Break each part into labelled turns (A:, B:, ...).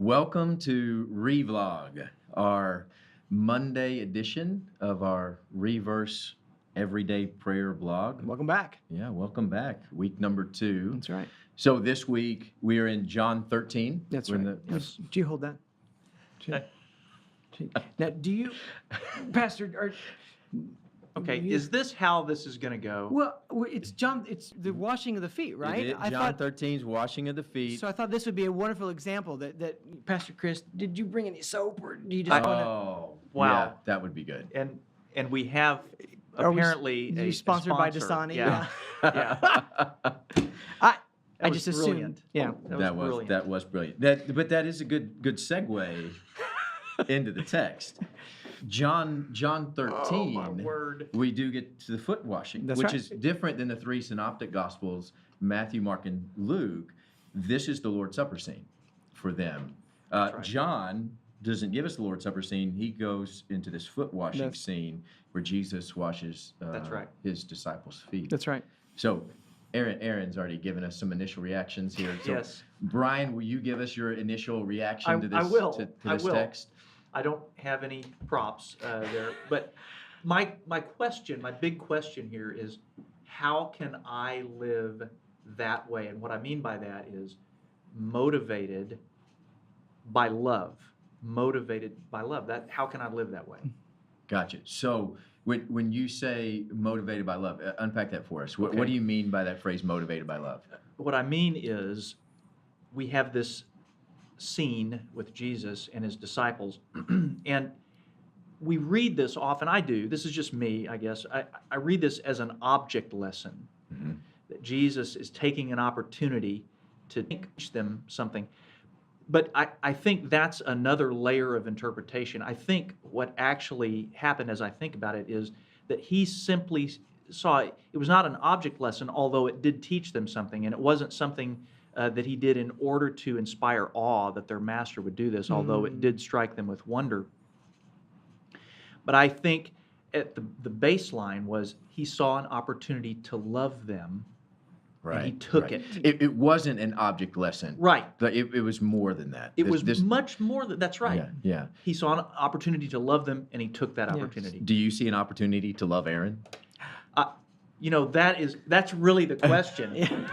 A: Welcome to Revlog, our Monday edition of our Reverse Everyday Prayer blog.
B: Welcome back.
A: Yeah, welcome back. Week number 2.
B: That's right.
A: So this week we are in John 13.
B: That's
A: We're in
B: right.
A: the-
B: Do you hold that? Now, do you, Pastor?
C: Okay,
B: you-
C: is this how this is going to go?
B: Well, it's John. It's the washing of the feet, right?
A: It is John 13's washing of the feet.
B: So I thought this would be a wonderful example. That Pastor Chris, did you bring any soap, or do you just want to?
A: Oh,
C: Wow.
A: yeah, that would be good.
C: And we have
B: Are we
C: apparently
B: you
C: a
B: sponsored by
C: sponsor.
B: Dasani?
C: Yeah. Yeah.
B: I
C: That
B: just
C: was
B: assumed.
C: brilliant.
B: Yeah.
C: That was brilliant.
A: That was brilliant. But that is a good segue into the text. John 13.
C: Oh, my word.
A: We do get to the foot washing,
B: That's
A: which
B: right.
A: is different than the 3 synoptic gospels, Matthew, Mark, and Luke. This is the Lord's Supper scene for them.
C: right.
A: John doesn't give us the Lord's Supper scene. He goes into this foot washing scene where Jesus washes
C: That's right.
A: his disciples' feet.
B: That's right.
A: So Aaron's already given us some initial reactions here. So
C: Yes.
A: Brian, will you give us your initial reaction to this,
C: I will.
A: to
C: I
A: this
C: will.
A: text?
C: I don't have any props there, but my big question here is, how can I live that way? And what I mean by that is motivated by love. Motivated by love. How can I live that way?
A: Gotcha. So when you say motivated by love, unpack that for us. What
C: Okay.
A: do you mean by that phrase, motivated by love?
C: What I mean is, we have this scene with Jesus and his disciples, and we read this often. I do. This is just me, I guess. I read this as an object lesson,
A: Mhm.
C: that Jesus is taking an opportunity to teach them something. But I think that's another layer of interpretation. I think what actually happened, as I think about it, is that he simply saw it was not an object lesson, although it did teach them something, and it wasn't something that he did in order to inspire awe that their master would do this, although it did strike them with wonder. But I think at the baseline was he saw an opportunity to love them, and he took it.
A: It wasn't an object lesson.
C: Right.
A: But it was more than that.
C: It was much more than that's right.
A: Yeah.
C: He saw an opportunity to love them, and he took that
B: Yes.
C: opportunity.
A: Do you see an opportunity to love Aaron?
C: That's really the question.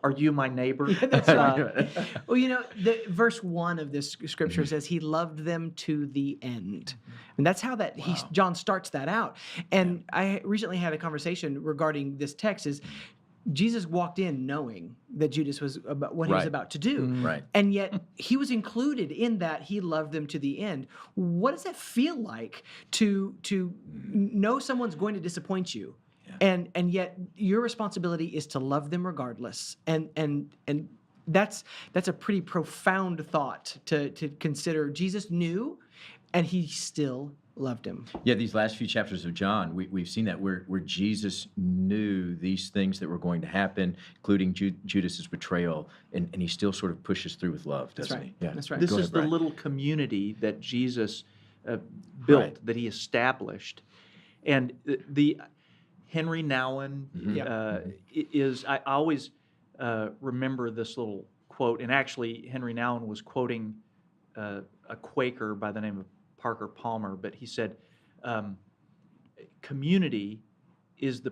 C: Are you my neighbor?
B: That's right. Well, the verse 1 of this scripture says he loved them to the end. And that's how John starts that out. And I recently had a conversation regarding this text is Jesus walked in knowing that Judas was about what he was
A: Right.
B: about to do.
A: Right.
B: And yet he was included in that he loved them to the end. What does that feel like to know someone's going to disappoint you? And yet your responsibility is to love them regardless. And that's a pretty profound thought to consider. Jesus knew, and he still loved him.
A: Yeah, these last few chapters of John, we've seen that where Jesus knew these things that were going to happen, including Judas's betrayal, and he still sort of pushes through with love, doesn't he? Yeah.
B: That's right.
C: This
A: Go
C: is
A: ahead,
C: the
A: Brian.
C: little community that Jesus built,
A: Right.
C: that he established. And the Henry Nouwen is, I always remember this little quote, and actually Henry Nouwen was quoting a Quaker by the name of Parker Palmer, but he said, community is the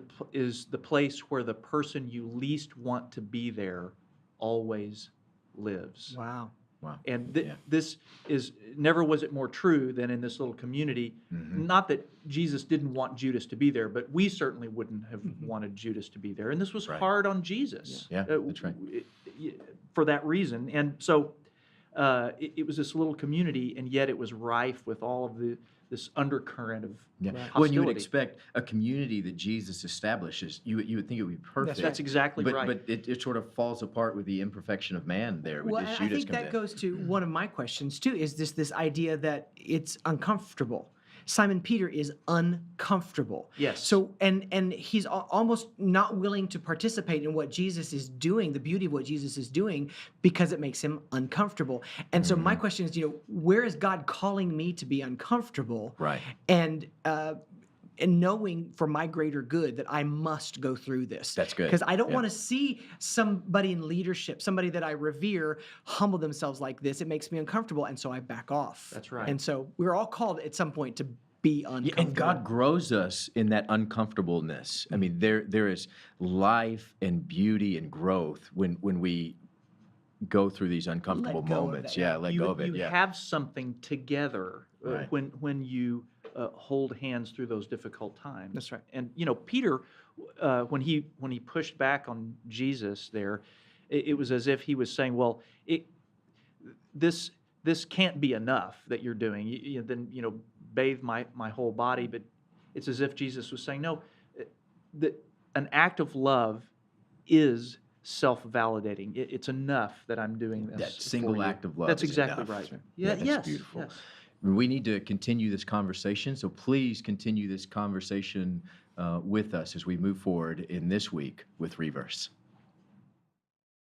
C: place where the person you least want to be there always lives.
B: Wow.
A: Wow.
C: And
A: Yeah.
C: this is, never was it more true than in this little community.
A: Mhm.
C: Not that Jesus didn't want Judas to be there, but we certainly wouldn't have wanted Judas to be there. And this was
A: Right.
C: hard on Jesus.
A: Yeah, that's right.
C: For that reason. And so it was this little community, and yet it was rife with all of this undercurrent of
A: Yeah.
C: hostility.
A: Well, you would expect a community that Jesus establishes, you would think it would be perfect.
C: That's exactly right.
A: But it sort of falls apart with the imperfection of man there.
B: Well,
A: With
B: and
A: this
B: I
A: Judas
B: think that
A: comes
B: goes to one of my questions too, is this idea that it's uncomfortable. Simon Peter is uncomfortable.
C: Yes.
B: So and he's almost not willing to participate in what Jesus is doing, the beauty of what Jesus is doing, because it makes him uncomfortable. And so my question is, where is God calling me to be uncomfortable?
A: Right.
B: And and knowing for my greater good that I must go through this.
A: That's good.
B: Because I don't
A: Yeah.
B: want to see somebody in leadership, somebody that I revere, humble themselves like this. It makes me uncomfortable, and so I back off.
C: That's right.
B: And so we're all called at some point to be
A: Yeah,
B: uncomfortable.
A: and God grows us in that uncomfortableness. I mean, there is life and beauty and growth when we go through these uncomfortable
B: Let go of
A: moments.
B: that.
A: Yeah, let go of it.
C: You
A: Yeah.
C: have something together
A: Right.
C: when you hold hands through those difficult times.
B: That's right.
C: And Peter, when he pushed back on Jesus there, it was as if he was saying, "Well, this can't be enough that you're doing. Then bathe my whole body." But it's as if Jesus was saying, "No, that an act of love is self-validating. It's enough that I'm doing this.
A: That
C: for
A: single
C: you."
A: act of love.
C: That's
A: is
C: exactly
A: enough.
C: right.
A: Yeah, that's
C: yes,
A: beautiful.
C: yes.
A: We need to continue this conversation, so please continue this conversation with us as we move forward in this week with Reverse.